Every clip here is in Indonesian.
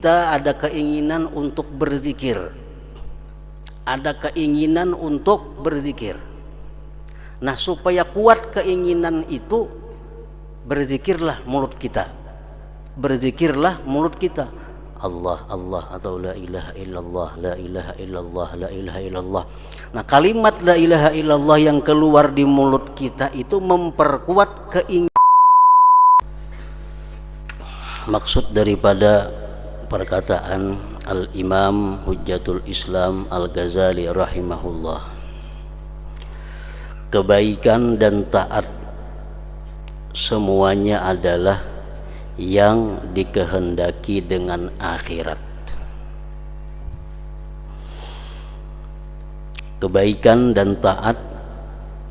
Kita ada keinginan untuk berzikir, ada keinginan untuk berzikir. Nah, supaya kuat keinginan itu, berzikirlah mulut kita, berzikirlah mulut kita. Allah, Allah, atau la ilaha illallah, la ilaha illallah, la ilaha illallah. Nah, kalimat la ilaha illallah yang keluar di mulut kita itu memperkuat keinginan. Maksud daripada perkataan Al-Imam Hujjatul Islam Al-Ghazali rahimahullah, kebaikan dan taat semuanya adalah yang dikehendaki dengan akhirat. Kebaikan dan taat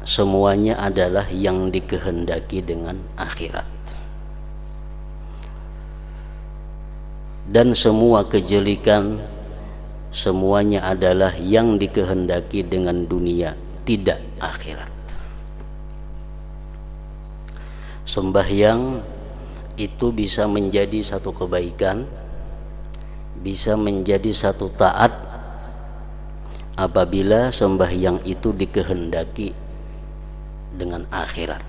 semuanya adalah yang dikehendaki dengan akhirat. Dan semua kejelikan semuanya adalah yang dikehendaki dengan dunia, tidak akhirat. Sembahyang itu bisa menjadi satu kebaikan, bisa menjadi satu taat apabila sembahyang itu dikehendaki dengan akhirat.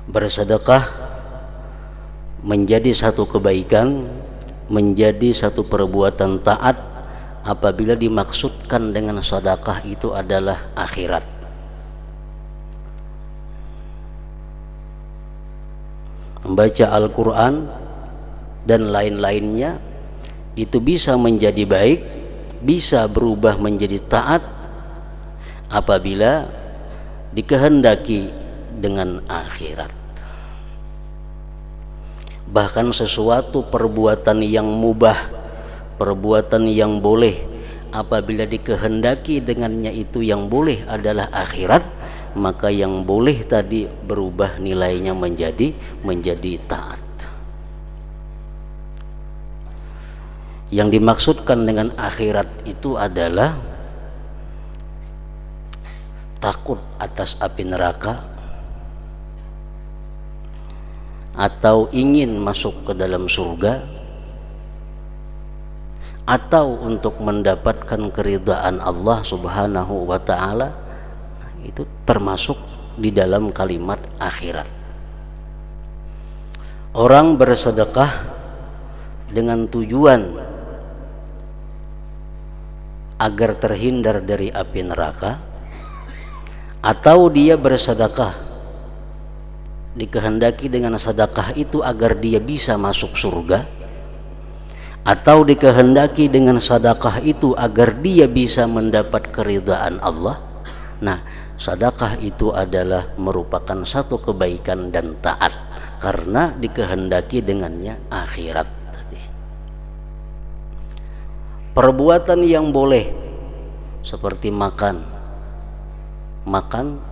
Bersedekah menjadi satu kebaikan, menjadi satu perbuatan taat apabila dimaksudkan dengan sedekah itu adalah akhirat. Membaca Al-Quran dan lain-lainnya itu bisa menjadi baik, bisa berubah menjadi taat apabila dikehendaki dengan akhirat. Bahkan sesuatu perbuatan yang mubah, perbuatan yang boleh, apabila dikehendaki dengannya itu yang boleh adalah akhirat, maka yang boleh tadi berubah nilainya menjadi taat. Yang dimaksudkan dengan akhirat itu adalah takut atas api neraka, atau ingin masuk ke dalam surga, atau untuk mendapatkan keridhaan Allah Subhanahu wa ta'ala, itu termasuk di dalam kalimat akhirat. Orang bersedekah dengan tujuan agar terhindar dari api neraka, atau dia bersedekah dikehendaki dengan sedekah itu agar dia bisa masuk surga, atau dikehendaki dengan sedekah itu agar dia bisa mendapat keridhaan Allah. Nah, sedekah itu adalah merupakan satu kebaikan dan taat karena dikehendaki dengannya akhirat tadi. Perbuatan yang boleh seperti makan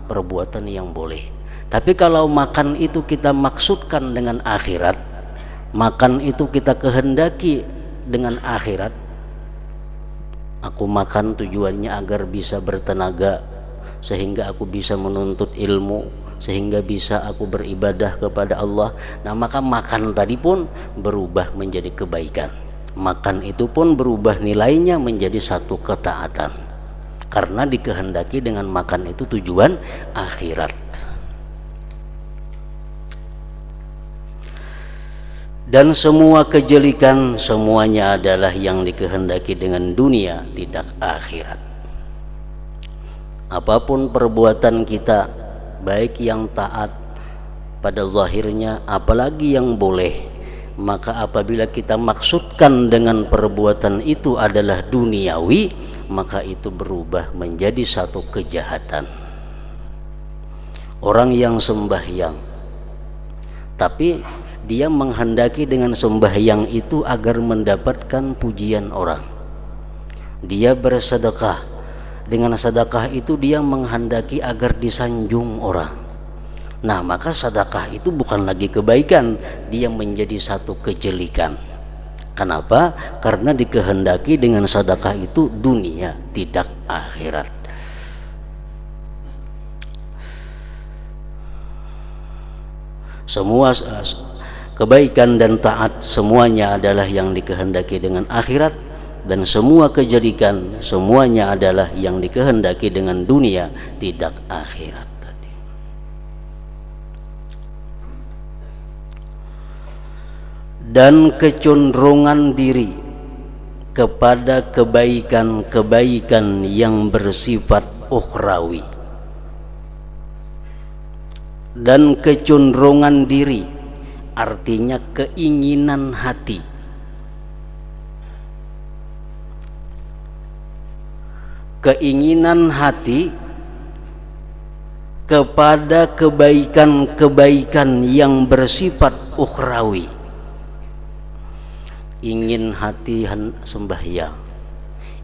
perbuatan yang boleh. Tapi kalau makan itu kita maksudkan dengan akhirat, makan itu kita kehendaki dengan akhirat. Aku makan tujuannya agar bisa bertenaga, sehingga aku bisa menuntut ilmu, sehingga bisa aku beribadah kepada Allah. Nah, maka makan tadi pun berubah menjadi kebaikan. Makan itu pun berubah nilainya menjadi satu ketaatan, karena dikehendaki dengan makan itu tujuan akhirat. Dan semua kejelikan semuanya adalah yang dikehendaki dengan dunia, tidak akhirat. Apapun perbuatan kita, baik yang taat pada zahirnya, apalagi yang boleh, maka apabila kita maksudkan dengan perbuatan itu adalah duniawi, maka itu berubah menjadi satu kejahatan. Orang yang sembahyang, tapi dia menghendaki dengan sembahyang itu agar mendapatkan pujian orang. Dia bersedekah, dengan sedekah itu dia menghendaki agar disanjung orang. Nah, maka sedekah itu bukan lagi kebaikan, dia menjadi satu kejelikan. Kenapa? Karena dikehendaki dengan sedekah itu dunia, tidak akhirat. Semua kebaikan dan taat semuanya adalah yang dikehendaki dengan akhirat, dan semua kejadikan semuanya adalah yang dikehendaki dengan dunia, tidak akhirat tadi. Dan kecenderungan diri kepada kebaikan-kebaikan yang bersifat ukhrawi, dan kecenderungan diri artinya keinginan hati, keinginan hati kepada kebaikan-kebaikan yang bersifat ukhrawi. Ingin hati sembahyang,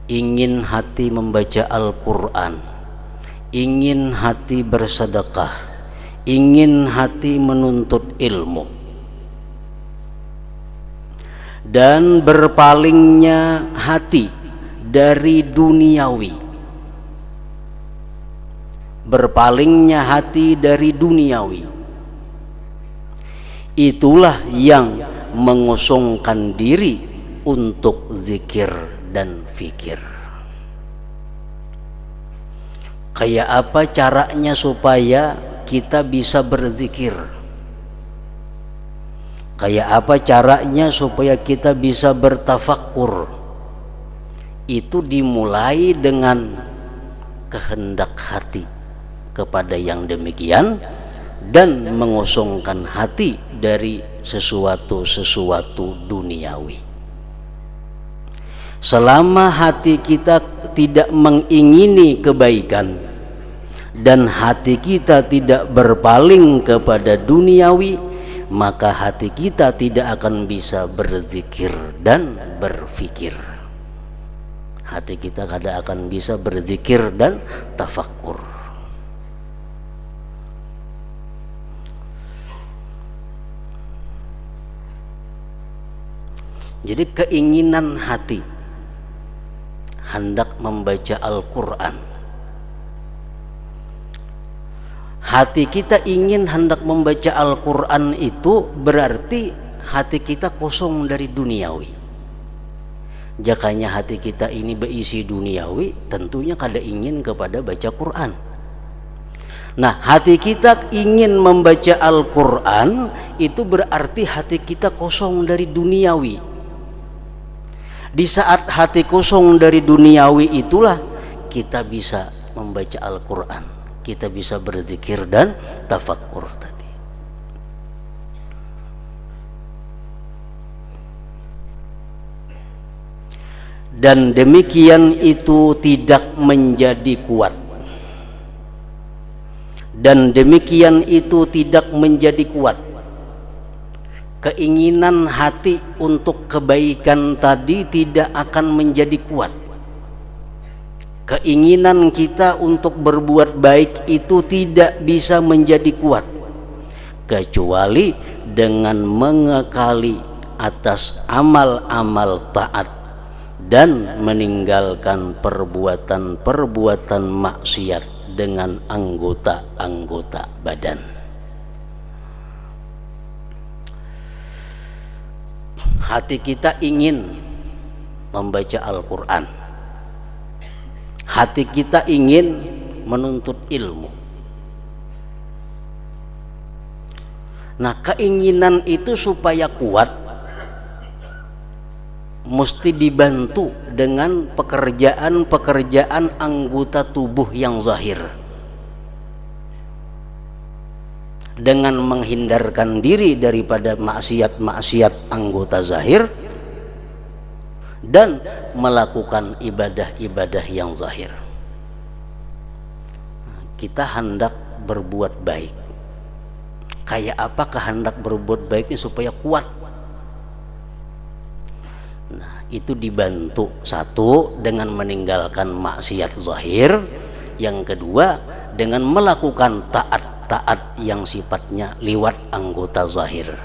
ingin hati membaca Al-Quran, ingin hati bersedekah, ingin hati menuntut ilmu, dan berpalingnya hati dari duniawi, berpalingnya hati dari duniawi, itulah yang mengosongkan diri untuk zikir dan fikir. Kayak apa caranya supaya kita bisa berzikir? Kayak apa caranya supaya kita bisa bertafakkur? Itu dimulai dengan kehendak hati kepada yang demikian, dan mengosongkan hati dari sesuatu-sesuatu duniawi. Selama hati kita tidak mengingini kebaikan dan hati kita tidak berpaling kepada duniawi, maka hati kita tidak akan bisa berzikir dan berfikir. Hati kita tidak akan bisa berzikir dan tafakkur. Jadi keinginan hati hendak membaca Al-Quran, hati kita ingin hendak membaca Al-Quran, itu berarti hati kita kosong dari duniawi. Jakanya hati kita ini berisi duniawi, tentunya kada ingin kepada baca Quran. Nah, hati kita ingin membaca Al-Quran, itu berarti hati kita kosong dari duniawi. Di saat hati kosong dari duniawi itulah kita bisa membaca Al-Quran, kita bisa berzikir dan tafakkur tadi. Dan demikian itu tidak menjadi kuat, dan demikian itu tidak menjadi kuat. Keinginan hati untuk kebaikan tadi tidak akan menjadi kuat. Keinginan kita untuk berbuat baik itu tidak bisa menjadi kuat, kecuali dengan mengekali atas amal-amal taat dan meninggalkan perbuatan-perbuatan maksiat dengan anggota-anggota badan. Hati kita ingin membaca Al-Quran, hati kita ingin menuntut ilmu. Nah, keinginan itu supaya kuat mesti dibantu dengan pekerjaan-pekerjaan anggota tubuh yang zahir, dengan menghindarkan diri daripada maksiat-maksiat anggota zahir dan melakukan ibadah-ibadah yang zahir. Kita hendak berbuat baik. Kayak apa kehendak berbuat baik ini supaya kuat? Nah, itu dibantu, satu dengan meninggalkan maksiat zahir, yang kedua dengan melakukan taat yang sifatnya liwat anggota zahir.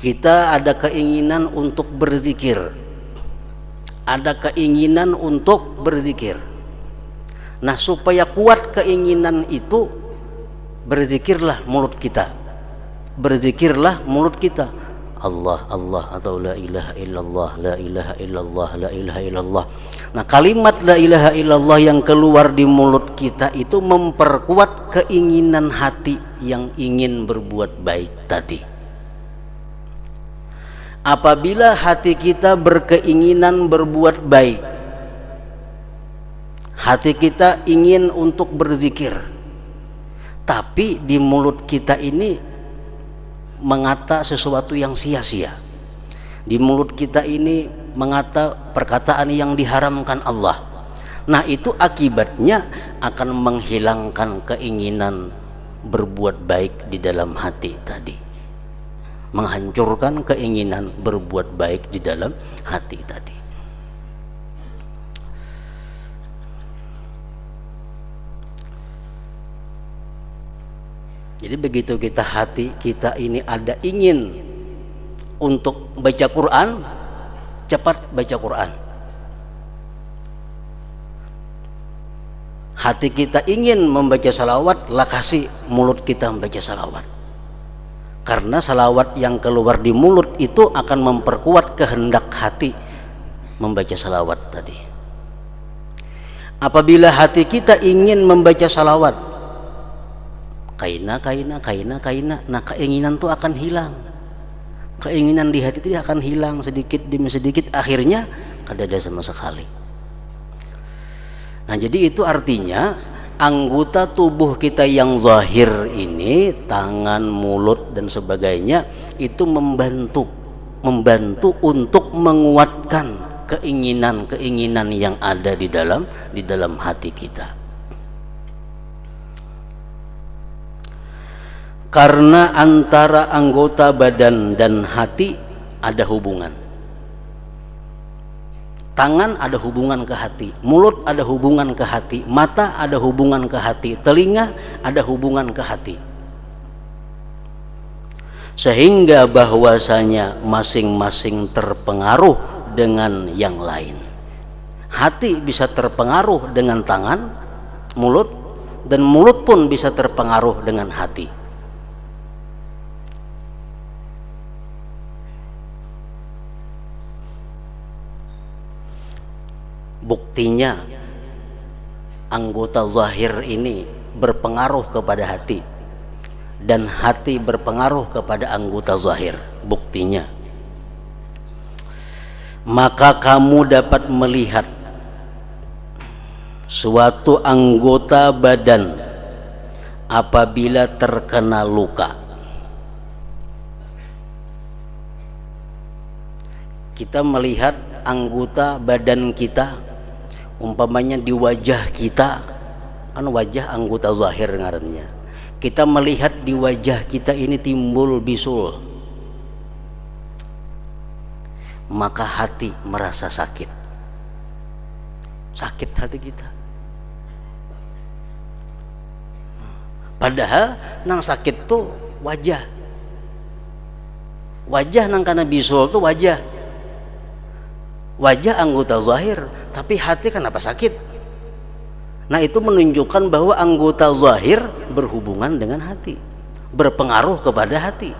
Kita ada keinginan untuk berzikir, ada keinginan untuk berzikir. Nah, supaya kuat keinginan itu, berzikirlah mulut kita, berzikirlah mulut kita, Allah Allah atau la ilaha illallah, la ilaha illallah, la ilaha illallah. Nah, kalimat la ilaha illallah yang keluar di mulut kita itu memperkuat keinginan hati yang ingin berbuat baik tadi. Apabila hati kita berkeinginan berbuat baik, hati kita ingin untuk berzikir, tapi di mulut kita ini mengata sesuatu yang sia-sia, di mulut kita ini mengata perkataan yang diharamkan Allah. Nah, itu akibatnya akan menghilangkan keinginan berbuat baik di dalam hati tadi, menghancurkan keinginan berbuat baik di dalam hati tadi. Jadi begitu hati kita ini ada ingin untuk baca Quran, cepat baca Quran. Hati kita ingin membaca salawat, lah kasih mulut kita membaca salawat. Karena salawat yang keluar di mulut itu akan memperkuat kehendak hati membaca salawat tadi. Apabila hati kita ingin membaca salawat, kaina, nah keinginan itu akan hilang. Keinginan di hati itu akan hilang sedikit demi sedikit, akhirnya kada ada sama sekali. Nah, jadi itu artinya anggota tubuh kita yang zahir ini, tangan, mulut dan sebagainya, itu membantu untuk menguatkan keinginan yang ada di dalam hati kita. Karena antara anggota badan dan hati ada hubungan. Tangan ada hubungan ke hati, mulut ada hubungan ke hati, mata ada hubungan ke hati, telinga ada hubungan ke hati. Sehingga bahwasanya masing-masing terpengaruh dengan yang lain. Hati bisa terpengaruh dengan tangan, mulut, dan mulut pun bisa terpengaruh dengan hati. Buktinya anggota zahir ini berpengaruh kepada hati dan hati berpengaruh kepada anggota zahir. Buktinya, maka kamu dapat melihat suatu anggota badan apabila terkena luka. Kita melihat anggota badan kita, umpamanya di wajah kita, kan wajah anggota zahir ngarannya. Kita melihat di wajah kita ini timbul bisul, maka hati merasa sakit. Sakit hati kita. Padahal nang sakit tuh wajah. Wajah nang kana bisul tuh wajah. Wajah anggota zahir, tapi hati kenapa sakit? Nah, itu menunjukkan bahwa anggota zahir berhubungan dengan hati, berpengaruh kepada hati.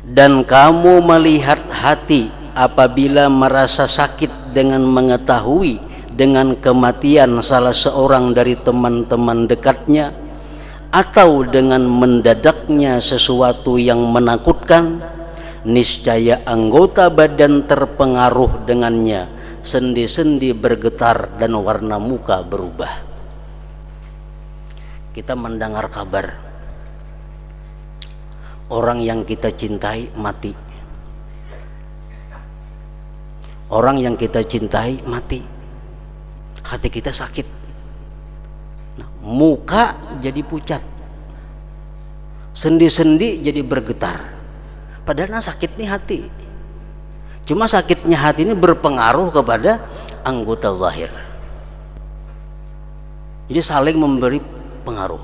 Dan kamu melihat hati apabila merasa sakit dengan mengetahui dengan kematian salah seorang dari teman-teman dekatnya, atau dengan mendadaknya sesuatu yang menakutkan, niscaya anggota badan terpengaruh dengannya, sendi-sendi bergetar dan warna muka berubah. Kita mendengar kabar orang yang kita cintai mati. Orang yang kita cintai mati, hati kita sakit. Nah, muka jadi pucat, sendi-sendi jadi bergetar. Padahal sakit nih hati. Cuma sakitnya hati ini berpengaruh kepada anggota zahir. Jadi saling memberi pengaruh.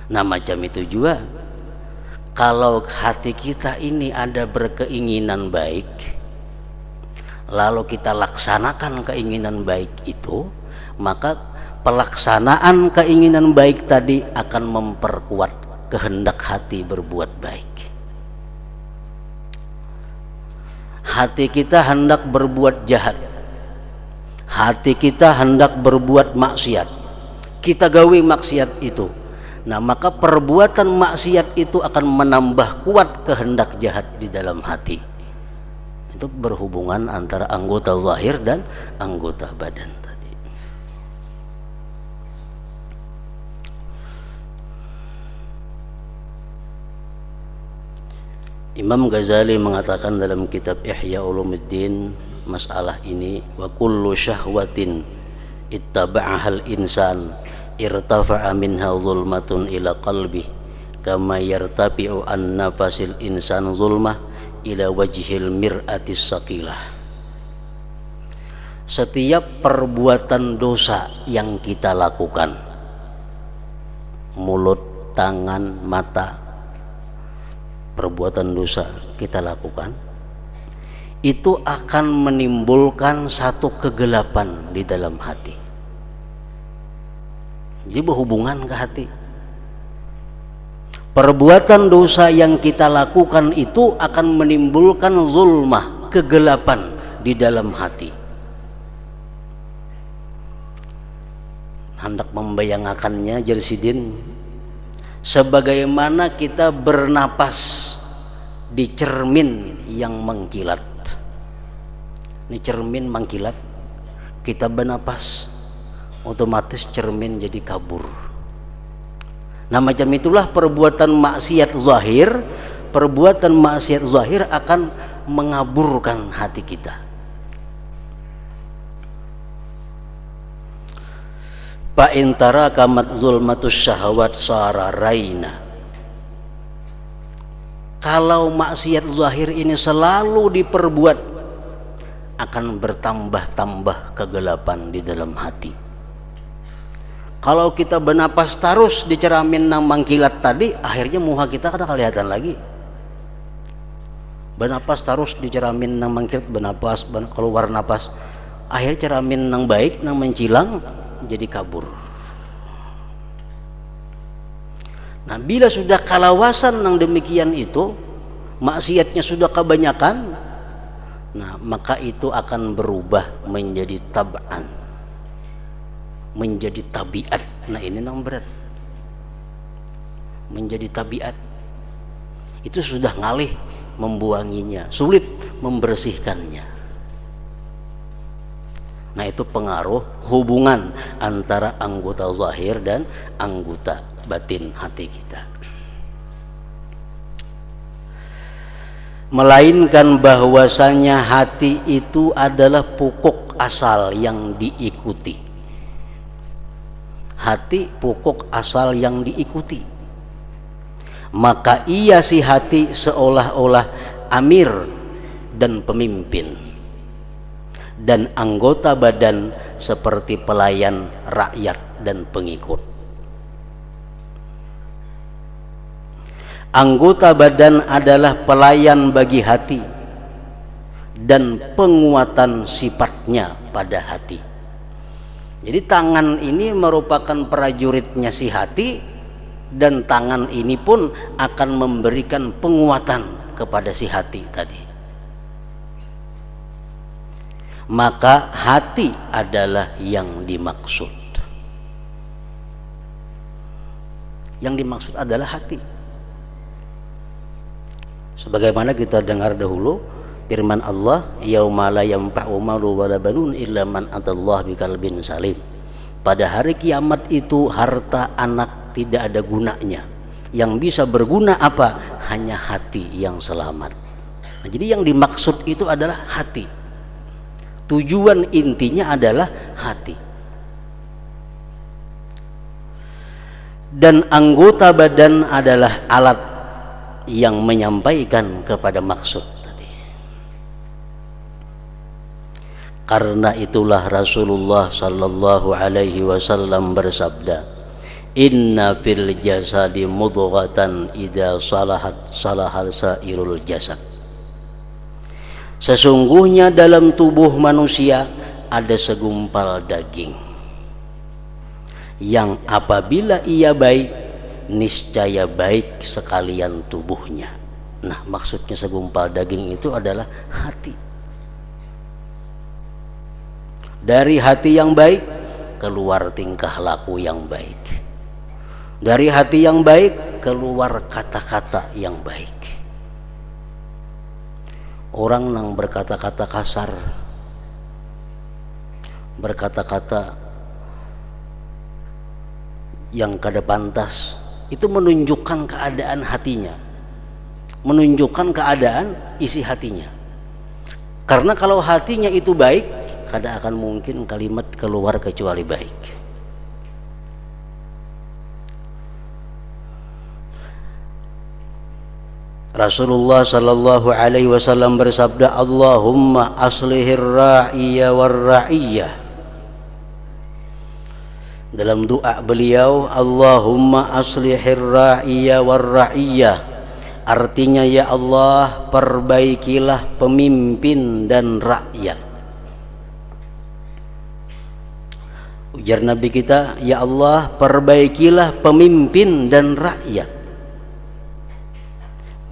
Nah, macam itu juga kalau hati kita ini ada berkeinginan baik, lalu kita laksanakan keinginan baik itu, maka pelaksanaan keinginan baik tadi akan memperkuat kehendak hati berbuat baik. Hati kita hendak berbuat jahat, hati kita hendak berbuat maksiat, kita gawe maksiat itu. Nah, maka perbuatan maksiat itu akan menambah kuat kehendak jahat di dalam hati. Itu berhubungan antara anggota zahir dan anggota badan tadi. Imam Ghazali mengatakan dalam kitab Ihya Ulumuddin masalah ini, wa kullu syahwatin ittaba'ahal insan irtafa'a minha zulmatun ila qalbi kama yartafi'u an nafasil insan zulmah ila wajhil mir'atis saqilah. Setiap perbuatan dosa yang kita lakukan, mulut, tangan, mata, perbuatan dosa kita lakukan, itu akan menimbulkan satu kegelapan di dalam hati. Jadi berhubungan ke hati. Perbuatan dosa yang kita lakukan itu akan menimbulkan zulmah, kegelapan di dalam hati. Hendak membayangakannya Jersidin, sebagaimana kita bernapas di cermin yang mengkilat. Ini cermin mengkilat, kita bernapas, otomatis cermin jadi kabur. Nah, macam itulah perbuatan maksiat zahir. Perbuatan maksiat zahir akan mengaburkan hati kita. Fa intara kamat zulmatus syahwat sararaina. Kalau maksiat zahir ini selalu diperbuat, akan bertambah-tambah kegelapan di dalam hati. Kalau kita bernapas terus di cermin nang mangkilat tadi, akhirnya muka kita kada kelihatan lagi. Bernapas terus di cermin nang mangkilat, bernapas, keluar napas, akhir cermin nang baik nang mencilang jadi kabur. Nah, bila sudah kalawasan nang demikian itu, maksiatnya sudah kebanyakan, nah maka itu akan berubah menjadi tab'an, menjadi tabiat. Nah, ini yang berat. Menjadi tabiat. Itu sudah ngalih membuanginya, sulit membersihkannya. Nah, itu pengaruh hubungan antara anggota zahir dan anggota batin hati kita. Melainkan bahwasanya hati itu adalah pokok asal yang diikuti. Hati pokok asal yang diikuti. Maka ia si hati seolah-olah amir dan pemimpin, dan anggota badan seperti pelayan, rakyat dan pengikut. Anggota badan adalah pelayan bagi hati dan penguatan sifatnya pada hati. Jadi tangan ini merupakan prajuritnya si hati, dan tangan ini pun akan memberikan penguatan kepada si hati tadi. Maka hati adalah yang dimaksud. Yang dimaksud adalah hati. Sebagaimana kita dengar dahulu firman Allah, yauma la yanfa'u malu wala banun illa man atallaha biqalbin salim. Pada hari kiamat itu harta anak tidak ada gunanya. Yang bisa berguna apa? Hanya hati yang selamat. Nah, jadi yang dimaksud itu adalah hati. Tujuan intinya adalah hati. Dan anggota badan adalah alat yang menyampaikan kepada maksud tadi. Karena itulah Rasulullah sallallahu alaihi wasallam bersabda, inna fil jasadi mudghatan idza salahat salahal sairul jasad. Sesungguhnya dalam tubuh manusia ada segumpal daging. yang apabila ia baik, niscaya baik sekalian tubuhnya. Nah, maksudnya segumpal daging itu adalah hati. Dari hati yang baik keluar tingkah laku yang baik. Dari hati yang baik keluar kata-kata yang baik. Orang yang berkata-kata kasar, berkata-kata yang kada pantas, itu menunjukkan keadaan hatinya, menunjukkan keadaan isi hatinya. Karena kalau hatinya itu baik, kada akan mungkin kalimat keluar kecuali baik. Rasulullah sallallahu alaihi wasallam bersabda, Allahumma aslihir ra'iyya war ra'iyyah. Dalam doa beliau, Allahumma aslihir ra'iyya war ra'iyyah, artinya ya Allah, perbaikilah pemimpin dan rakyat. Ujar Nabi kita, ya Allah, perbaikilah pemimpin dan rakyat.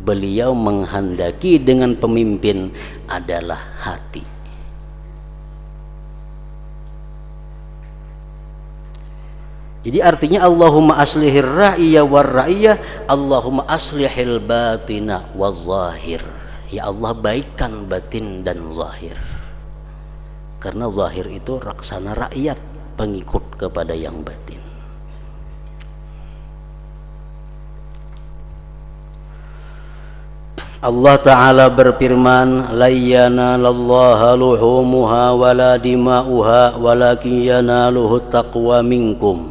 Beliau menghendaki dengan pemimpin adalah hati. Jadi artinya Allahumma aslihir ra'iyya war ra'iyah, Allahumma aslihil batina waz zahir. Ya Allah, baikkan batin dan zahir. Karena zahir itu laksana rakyat, pengikut kepada yang batin. Allah Ta'ala berfirman, la yanalallaha luhumuha wala dima'uha walakin yanaluhu taqwa minkum.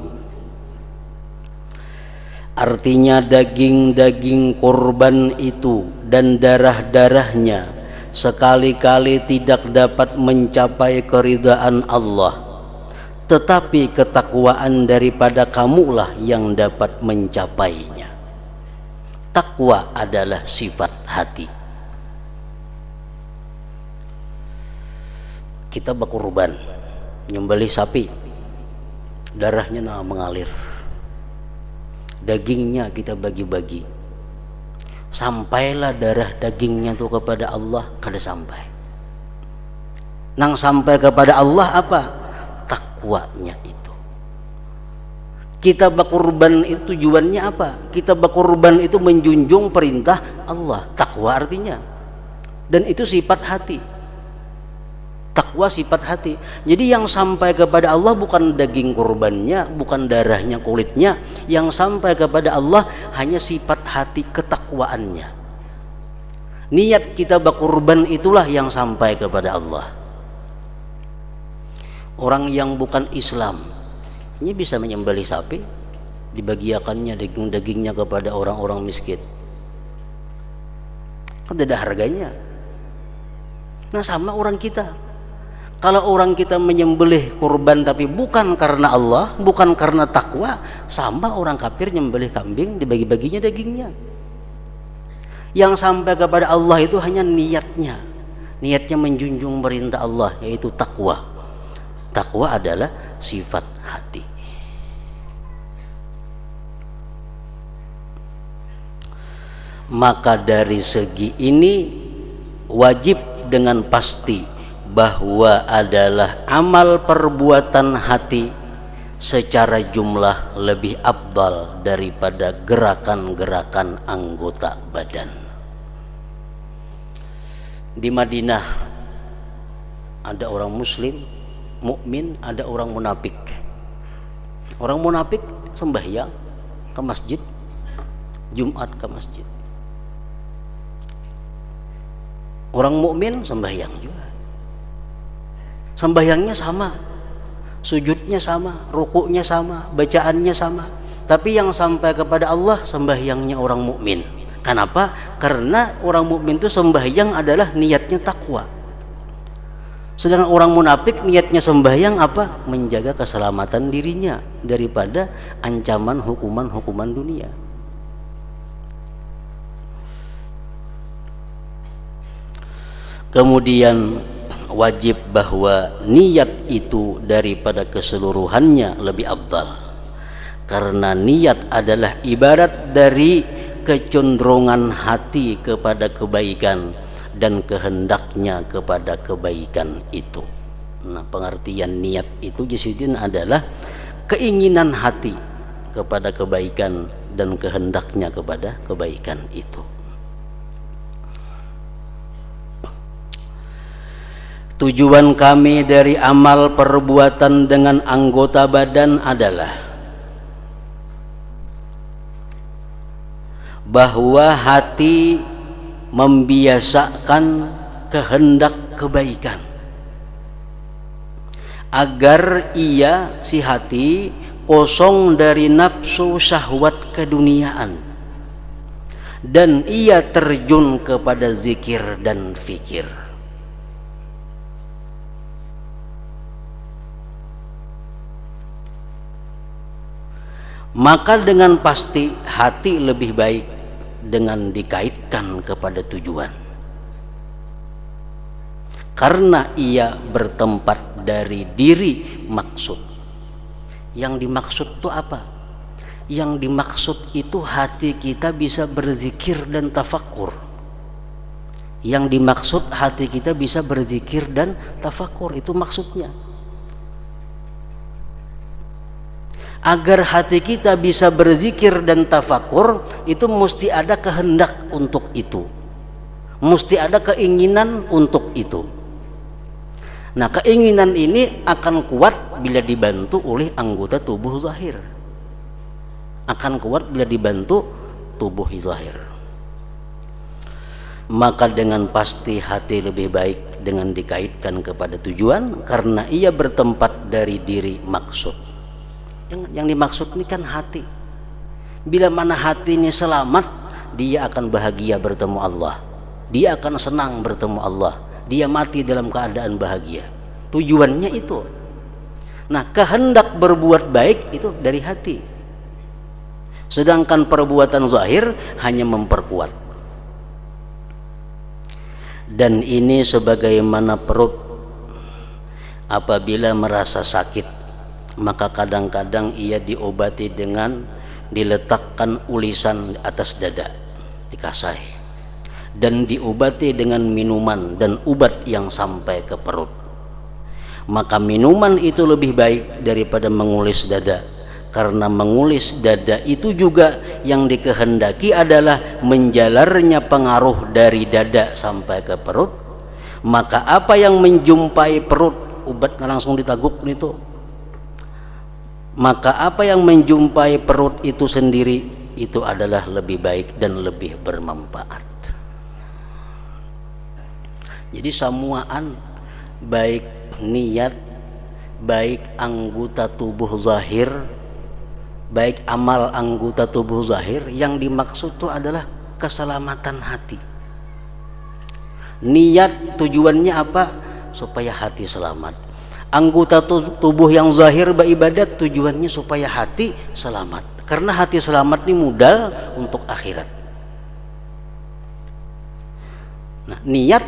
Artinya daging-daging kurban itu dan darah-darahnya sekali-kali tidak dapat mencapai keridhaan Allah, tetapi ketakwaan daripada kamulah yang dapat mencapainya. Takwa adalah sifat hati. Kita berkurban, nyembelih sapi, darahnya mengalir, dagingnya kita bagi-bagi, sampailah darah dagingnya itu kepada Allah, kada sampai. Nang sampai kepada Allah apa? Takwanya itu. Kita berkurban itu tujuannya apa? Kita berkurban itu menjunjung perintah Allah. Takwa artinya. Dan itu sifat hati. Takwa sifat hati. Jadi yang sampai kepada Allah bukan daging kurbannya, bukan darahnya, kulitnya. Yang sampai kepada Allah hanya sifat hati, ketakwaannya. Niat kita berkurban itulah yang sampai kepada Allah. Orang yang bukan Islam ini bisa menyembelih sapi, dibagiakannya daging-dagingnya kepada orang-orang miskin. Kan tidak harganya. Nah, sama orang kita. Kalau orang kita menyembelih kurban tapi bukan karena Allah, bukan karena takwa, sama orang kafir nyembelih kambing, dibagi-baginya dagingnya. Yang sampai kepada Allah itu hanya niatnya. Niatnya menjunjung perintah Allah, yaitu takwa. Takwa adalah sifat hati. Maka dari segi ini wajib dengan pasti bahwa adalah amal perbuatan hati secara jumlah lebih afdal daripada gerakan-gerakan anggota badan. Di Madinah ada orang muslim mukmin, ada orang munafik. Orang munafik sembahyang ke masjid, Jumat ke masjid. Orang mukmin sembahyang juga. Sembahyangnya sama, sujudnya sama, rukuknya sama, bacaannya sama. Tapi yang sampai kepada Allah sembahyangnya orang mukmin. Kenapa? Karena orang mukmin itu sembahyang adalah niatnya takwa. Sedangkan orang munafik niatnya sembahyang apa? Menjaga keselamatan dirinya daripada ancaman hukuman-hukuman dunia. Kemudian wajib bahwa niat itu daripada keseluruhannya lebih afdal. karena niat adalah ibarat dari kecenderungan hati kepada kebaikan dan kehendaknya kepada kebaikan itu. Nah, pengertian niat itu Jisuddin adalah keinginan hati kepada kebaikan dan kehendaknya kepada kebaikan itu. Tujuan kami dari amal perbuatan dengan anggota badan adalah bahwa hati membiasakan kehendak kebaikan agar ia, si hati, kosong dari nafsu syahwat keduniaan dan ia terjun kepada zikir dan fikir. Maka dengan pasti hati lebih baik dengan dikaitkan kepada tujuan, karena ia bertempat dari diri maksud. Yang dimaksud itu apa? Yang dimaksud itu hati kita bisa berzikir dan tafakur. Yang dimaksud hati kita bisa berzikir dan tafakur, itu maksudnya. Agar hati kita bisa berzikir dan tafakur, itu mesti ada kehendak untuk itu, mesti ada keinginan untuk itu. Nah, keinginan ini akan kuat bila dibantu oleh anggota tubuh zahir, akan kuat bila dibantu tubuh zahir. Maka dengan pasti hati lebih baik dengan dikaitkan kepada tujuan, karena ia bertempat dari diri maksud. Yang dimaksud ini kan hati. Bila mana hati ini selamat, dia akan bahagia bertemu Allah, dia akan senang bertemu Allah, dia mati dalam keadaan bahagia. Tujuannya itu. Nah, kehendak berbuat baik itu dari hati, sedangkan perbuatan zahir hanya memperkuat. Dan ini sebagaimana perut apabila merasa sakit, maka kadang-kadang ia diobati dengan diletakkan ulisan di atas dada, dikasai, dan diobati dengan minuman dan ubat yang sampai ke perut. Maka minuman itu lebih baik daripada mengulis dada, karena mengulis dada itu juga yang dikehendaki adalah menjalarnya pengaruh dari dada sampai ke perut. Maka apa yang menjumpai perut, obatnya langsung ditaguk itu. Maka apa yang menjumpai perut itu sendiri, itu adalah lebih baik dan lebih bermanfaat. Jadi samuaan, baik niat, baik anggota tubuh zahir, baik amal anggota tubuh zahir, yang dimaksud itu adalah keselamatan hati. Niat tujuannya apa? Supaya hati selamat. Anggota tubuh yang zahir beribadat tujuannya supaya hati selamat, karena hati selamat ini modal untuk akhirat. Nah, niat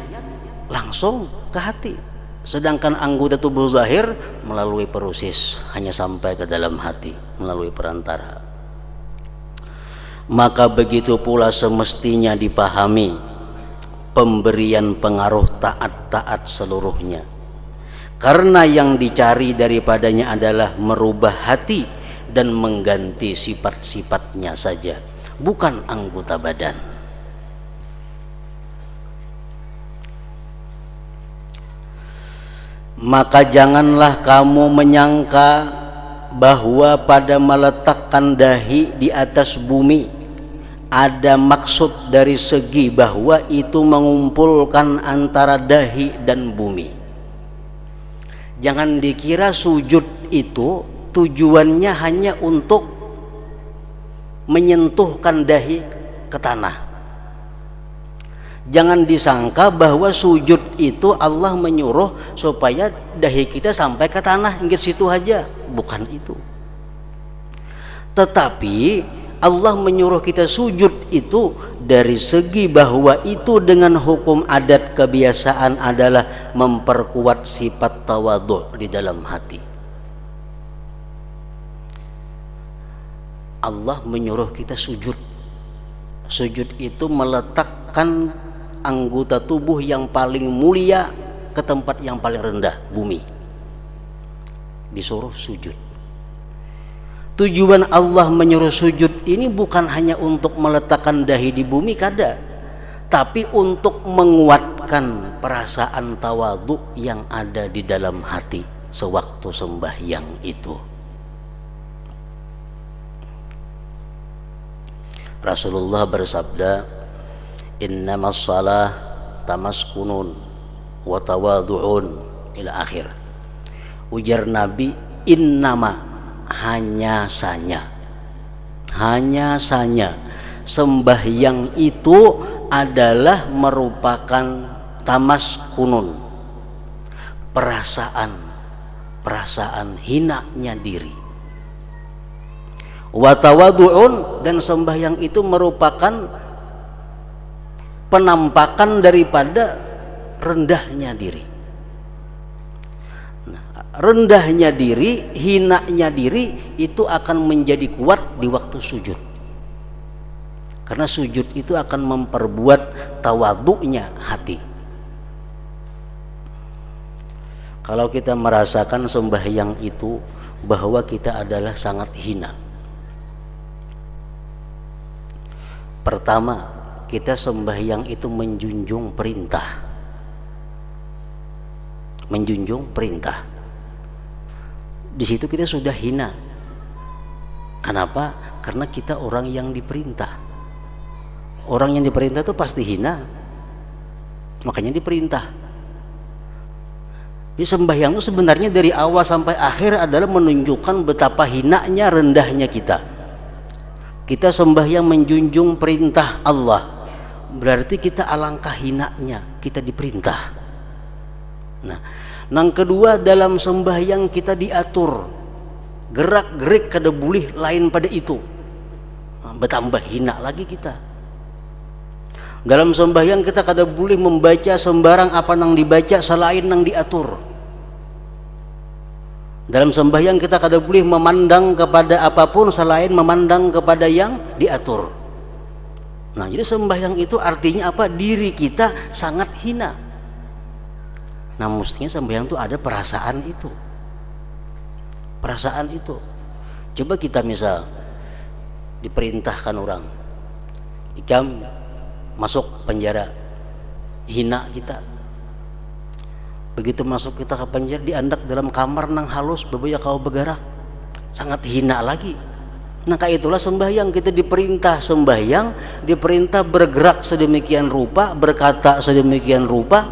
langsung ke hati, sedangkan anggota tubuh zahir melalui proses hanya sampai ke dalam hati melalui perantara. Maka begitu pula semestinya dipahami pemberian pengaruh taat-taat seluruhnya, karena yang dicari daripadanya adalah merubah hati dan mengganti sifat-sifatnya saja, bukan anggota badan. Maka janganlah kamu menyangka bahwa pada meletakkan dahi di atas bumi ada maksud dari segi bahwa itu mengumpulkan antara dahi dan bumi. Jangan dikira sujud itu tujuannya hanya untuk menyentuhkan dahi ke tanah. Jangan disangka bahwa sujud itu Allah menyuruh supaya dahi kita sampai ke tanah, inggit situ aja. Bukan itu. Tetapi Allah menyuruh kita sujud itu dari segi bahwa itu dengan hukum adat kebiasaan adalah memperkuat sifat tawadhu di dalam hati. Allah menyuruh kita sujud. Sujud itu meletakkan anggota tubuh yang paling mulia ke tempat yang paling rendah, bumi. Disuruh sujud. Tujuan Allah menyuruh sujud ini bukan hanya untuk meletakkan dahi di bumi kada, tapi untuk menguatkan perasaan tawadhu yang ada di dalam hati sewaktu sembahyang itu. Rasulullah bersabda, innamas shalah tamaskunun wa tawadhu'un ila akhir. Ujar Nabi, innama, hanya saja sembahyang itu adalah merupakan tamaskunun, perasaan hinanya diri. Wa tawadhu'un, dan sembahyang itu merupakan penampakan daripada rendahnya diri. Rendahnya diri, hinanya diri itu akan menjadi kuat di waktu sujud. Karena sujud itu akan memperbuat tawadhu'nya hati. Kalau kita merasakan sembahyang itu bahwa kita adalah sangat hina. Pertama, kita sembahyang itu menjunjung perintah. Menjunjung perintah. Di situ kita sudah hina. Kenapa? Karena kita orang yang diperintah. Orang yang diperintah itu pasti hina, makanya diperintah. Jadi sembahyang itu sebenarnya dari awal sampai akhir adalah menunjukkan betapa hinanya, rendahnya kita. Kita sembahyang menjunjung perintah Allah, berarti kita alangkah hinanya, kita diperintah. Nah, yang kedua, dalam sembahyang kita diatur, gerak-gerik kada boleh lain pada itu. Bertambah hina lagi kita. Dalam sembahyang kita kada boleh membaca sembarang apa nang dibaca selain nang diatur. Dalam sembahyang kita kada boleh memandang kepada apapun selain memandang kepada yang diatur. Nah, jadi sembahyang itu artinya apa? Diri kita sangat hina. Nah, mestinya sembahyang itu ada perasaan itu. Perasaan itu. Coba kita misal diperintahkan orang, ikam masuk penjara, hina kita. Begitu masuk kita ke penjara, diandak dalam kamar nang halus, bebaya kau bergerak, sangat hina lagi. Nah, kayak itulah sembahyang. Kita diperintah sembahyang, diperintah bergerak sedemikian rupa, berkata sedemikian rupa.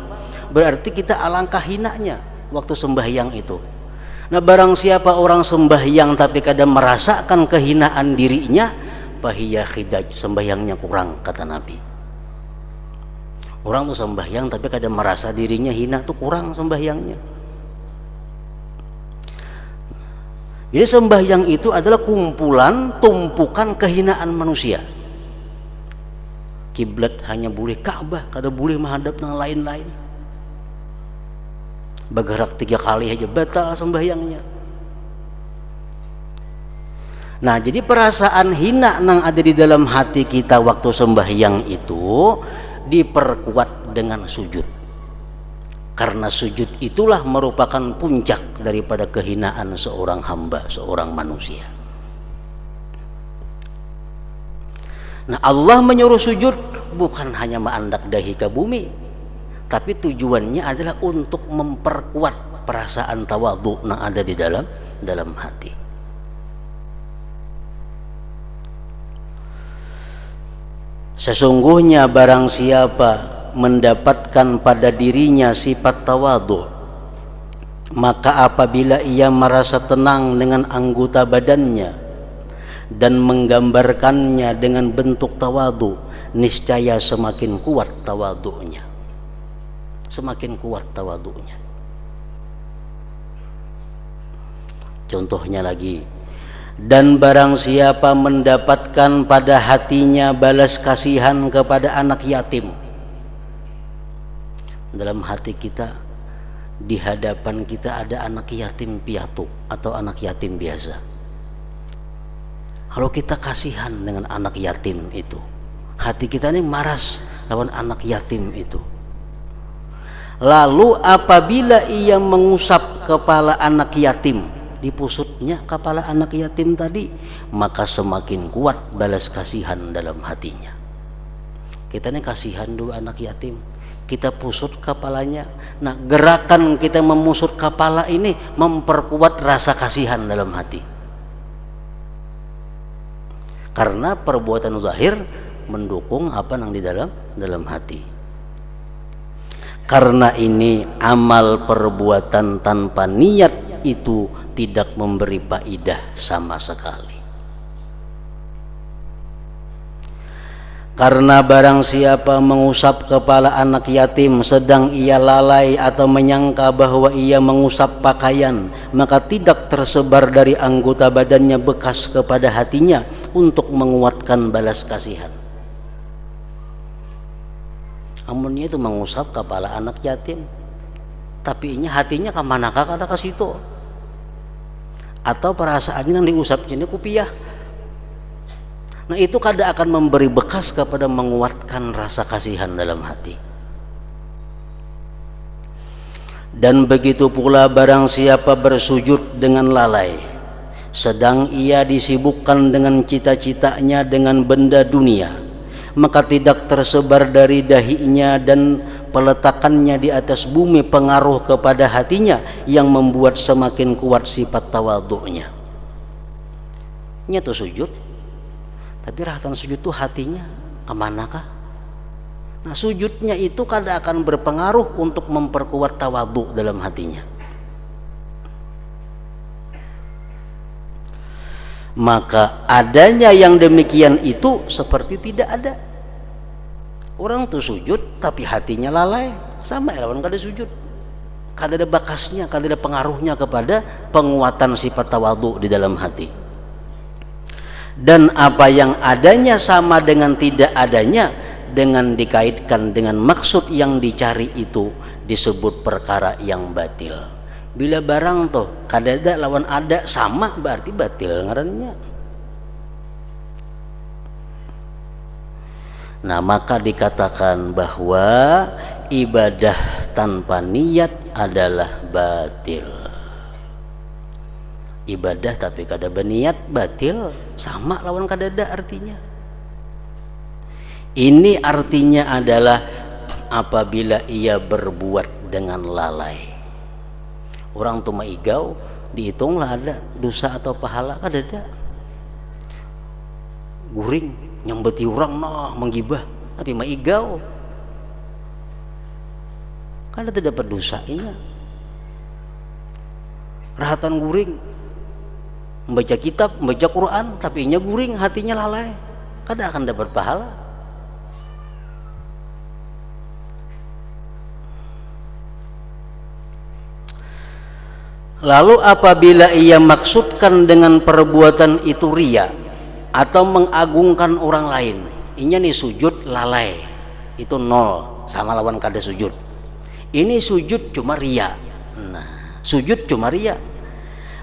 Berarti kita alangkah hinanya waktu sembahyang itu. Nah, barang siapa orang sembahyang tapi kadang merasakan kehinaan dirinya, bahiyah khidaj, sembahyangnya kurang, kata Nabi. Orang tuh sembahyang tapi kadang merasa dirinya hina, tuh kurang sembahyangnya. Jadi sembahyang itu adalah kumpulan, tumpukan kehinaan manusia. Kiblat hanya boleh Ka'bah, kada boleh menghadap yang lain-lain. Bergerak 3 kali aja batal sembahyangnya. Nah, jadi perasaan hina yang ada di dalam hati kita waktu sembahyang itu diperkuat dengan sujud. Karena sujud itulah merupakan puncak daripada kehinaan seorang hamba, seorang manusia. Nah, Allah menyuruh sujud bukan hanya menandak dahi ke bumi, tapi tujuannya adalah untuk memperkuat perasaan tawadhu yang ada di dalam hati. Sesungguhnya barang siapa mendapatkan pada dirinya sifat tawadhu, maka apabila ia merasa tenang dengan anggota badannya dan menggambarkannya dengan bentuk tawadhu, niscaya semakin kuat tawadhunya. Semakin kuat tawadhunya. Contohnya lagi, dan barang siapa mendapatkan pada hatinya balas kasihan kepada anak yatim. Dalam hati kita, di hadapan kita ada anak yatim piatu atau anak yatim biasa. Kalau kita kasihan dengan anak yatim itu, hati kita ini maras lawan anak yatim itu. Lalu apabila ia mengusap kepala anak yatim, dipusutnya kepala anak yatim tadi, maka semakin kuat balas kasihan dalam hatinya. Kita ini kasihan dulu anak yatim, kita pusut kepalanya. Nah, gerakan kita memusut kepala ini memperkuat rasa kasihan dalam hati, karena perbuatan zahir mendukung apa yang di dalam hati. Karena ini amal perbuatan tanpa niat itu tidak memberi faidah sama sekali. Karena barang siapa mengusap kepala anak yatim sedang ia lalai atau menyangka bahwa ia mengusap pakaian, maka tidak tersebar dari anggota badannya bekas kepada hatinya untuk menguatkan balas kasihan. Amunnya itu mengusap kepala anak yatim, tapi ini hatinya kemanakah kada ke situ, atau perasaannya yang diusapnya ini kupiah. Nah, itu kada akan memberi bekas kepada menguatkan rasa kasihan dalam hati. Dan begitu pula barang siapa bersujud dengan lalai, sedang ia disibukkan dengan cita-citanya dengan benda dunia, maka tidak tersebar dari dahinya dan peletakannya di atas bumi pengaruh kepada hatinya yang membuat semakin kuat sifat tawadhu'nya. Nya tuh sujud, tapi rahatan sujud tuh hatinya kemanakah? Nah, sujudnya itu kada akan berpengaruh untuk memperkuat tawadhu dalam hatinya. Maka adanya yang demikian itu seperti tidak ada. Orang tuh sujud tapi hatinya lalai, sama lawan kada sujud. Kada ada bakasnya, kada ada pengaruhnya kepada penguatan sifat tawadhu di dalam hati. Dan apa yang adanya sama dengan tidak adanya, dengan dikaitkan dengan maksud yang dicari itu disebut perkara yang batil. Bila barang tuh kadada lawan ada sama, berarti batil ngarannya. Nah, maka dikatakan bahwa ibadah tanpa niat adalah batil. Ibadah tapi kada berniat batil, sama lawan kadada artinya. Ini artinya adalah apabila ia berbuat dengan lalai. Orang tuh maigau dihitunglah ada dosa atau pahala kadada. Guring nyambeti orang noh menggibah tapi maigau kada dapat dosa inya. Rahatan guring membaca kitab, membaca Quran, tapi inya guring, hatinya lalai, kada akan dapat pahala. Lalu apabila ia maksudkan dengan perbuatan itu riya atau mengagungkan orang lain, inya nih sujud lalai, itu nol, sama lawan kada sujud. Ini sujud cuma riya. Nah, sujud cuma riya,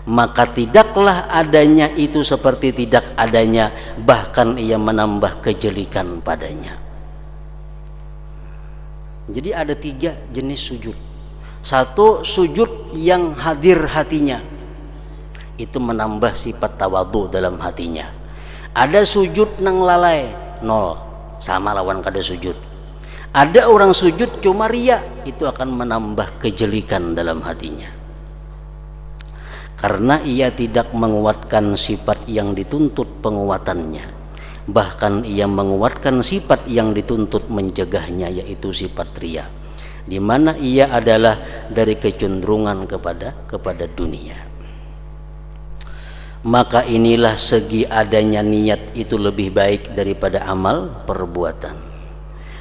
maka tidaklah adanya itu seperti tidak adanya, bahkan ia menambah kejelikan padanya. Jadi ada 3 jenis sujud. Satu, sujud yang hadir hatinya, itu menambah sifat tawadhu dalam hatinya. Ada sujud nang lalai, nol, sama lawan kada sujud. Ada orang sujud cuma riya, itu akan menambah kejelikan dalam hatinya, karena ia tidak menguatkan sifat yang dituntut penguatannya, bahkan ia menguatkan sifat yang dituntut mencegahnya, yaitu sifat riya, di mana ia adalah dari kecenderungan kepada dunia. Maka inilah segi adanya niat itu lebih baik daripada amal perbuatan.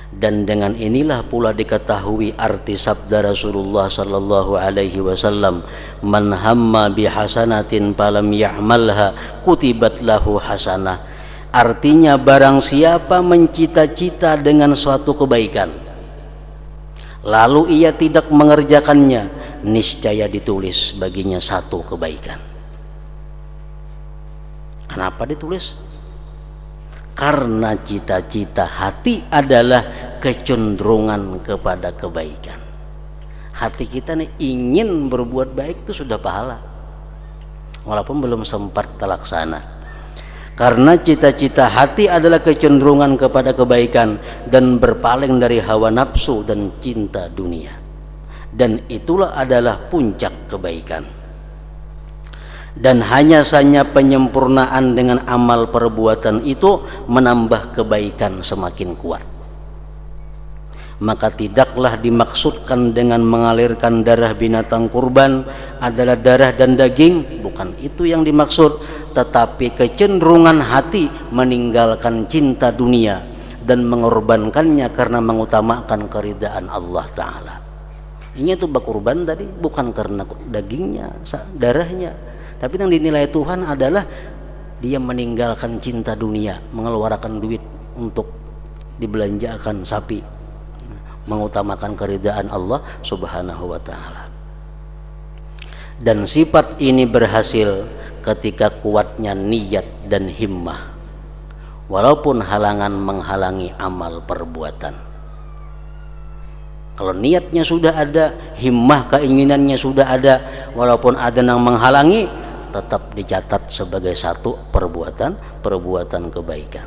Dan dengan inilah pula diketahui arti sabda Rasulullah sallallahu alaihi wasallam, man hamma bihasanatin falam ya'malha kutibat lahu hasanah. Artinya barang siapa mencita-cita dengan suatu kebaikan lalu ia tidak mengerjakannya, niscaya ditulis baginya 1 kebaikan. Kenapa ditulis? Karena cita-cita hati adalah kecenderungan kepada kebaikan. Hati kita nih ingin berbuat baik itu sudah pahala, walaupun belum sempat terlaksana. Karena cita-cita hati adalah kecenderungan kepada kebaikan dan berpaling dari hawa nafsu dan cinta dunia. Dan itulah adalah puncak kebaikan. Dan hanya saja penyempurnaan dengan amal perbuatan itu menambah kebaikan semakin kuat. Maka tidaklah dimaksudkan dengan mengalirkan darah binatang kurban adalah darah dan daging, bukan itu yang dimaksud, tetapi kecenderungan hati meninggalkan cinta dunia dan mengorbankannya karena mengutamakan keridaan Allah Ta'ala. Ini itu berkurban tadi bukan karena dagingnya, darahnya, tapi yang dinilai Tuhan adalah dia meninggalkan cinta dunia, mengeluarkan duit untuk dibelanjakan sapi, mengutamakan keridaan Allah Subhanahu wa Ta'ala. Dan sifat ini berhasil ketika kuatnya niat dan himmah, walaupun halangan menghalangi amal perbuatan. Kalau niatnya sudah ada, himmah keinginannya sudah ada, walaupun ada yang menghalangi, tetap dicatat sebagai satu perbuatan kebaikan.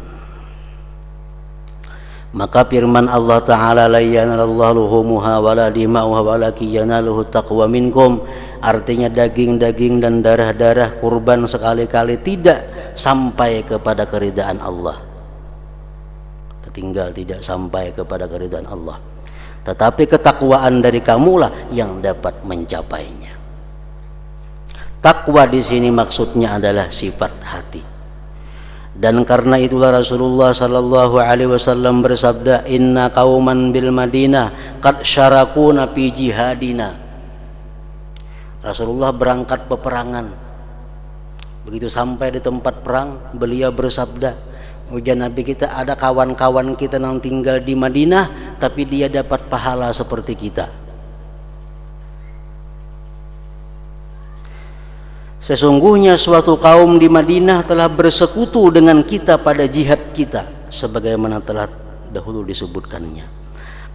Maka firman Allah Ta'ala, la yanalallahu luhumuha wala dima'uha walakin yanaluhu taqwa minkum, artinya daging-daging dan darah-darah kurban sekali-kali tidak sampai kepada keridaan Allah, tertinggal tidak sampai kepada keridaan Allah, tetapi ketakwaan dari kamulah yang dapat mencapainya. Takwa di sini maksudnya adalah sifat hati. Dan karena itulah Rasulullah sallallahu alaihi wasallam bersabda, inna qauman bil Madinah qad syarakuna fi jihadina. Rasulullah berangkat peperangan. Begitu sampai di tempat perang, beliau bersabda, ujian Nabi kita, ada kawan-kawan kita yang tinggal di Madinah tapi dia dapat pahala seperti kita. Sesungguhnya suatu kaum di Madinah telah bersekutu dengan kita pada jihad kita, sebagaimana telah dahulu disebutkannya,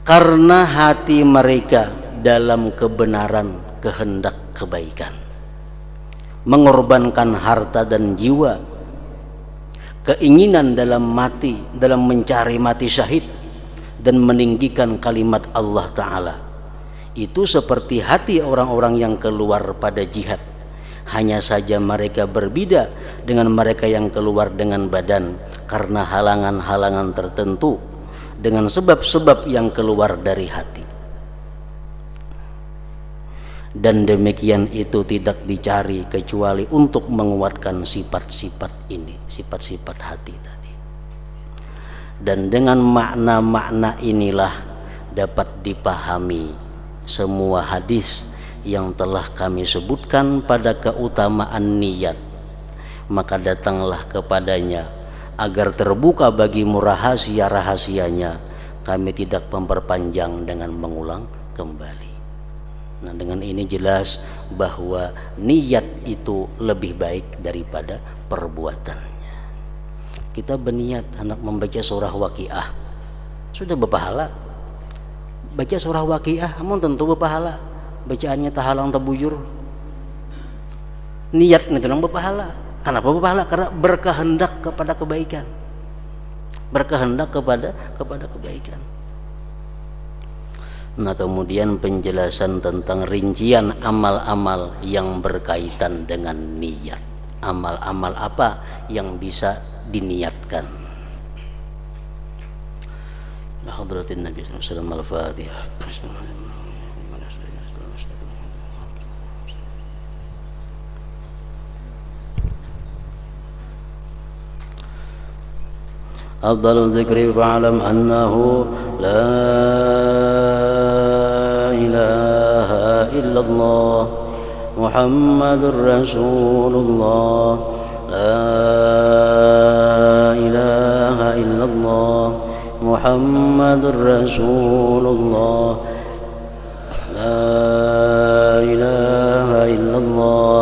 karena hati mereka dalam kebenaran kehendak kebaikan, mengorbankan harta dan jiwa, keinginan dalam mencari mati syahid dan meninggikan kalimat Allah Ta'ala. Itu seperti hati orang-orang yang keluar pada jihad. Hanya saja mereka berbeda dengan mereka yang keluar dengan badan karena halangan-halangan tertentu, dengan sebab-sebab yang keluar dari hati. Dan demikian itu tidak dicari kecuali untuk menguatkan sifat-sifat ini, sifat-sifat hati tadi. Dan dengan makna-makna inilah dapat dipahami semua hadis yang telah kami sebutkan pada keutamaan niat. Maka datanglah kepadanya agar terbuka bagimu rahasia-rahasianya. Kami tidak memperpanjang dengan mengulang kembali. Nah, dengan ini jelas bahwa niat itu lebih baik daripada perbuatannya. Kita berniat hendak membaca surah Waqiah, sudah berpahala. Baca surah Waqiah, namun tentu berpahala. Bacaannya tahalang tabujur, niat itu yang berpahala. Kenapa berpahala? Karena berkehendak kepada kebaikan, berkehendak kepada kebaikan. Nah, kemudian penjelasan tentang rincian amal-amal yang berkaitan dengan niat. Amal-amal apa yang bisa diniatkan? Hadratin Nabi sallallahu alaihi wasallam. Al-Fatihah. أفضل الذكر فاعلم أنه لا إله إلا الله محمد رسول الله لا إله إلا الله محمد رسول الله لا إله إلا الله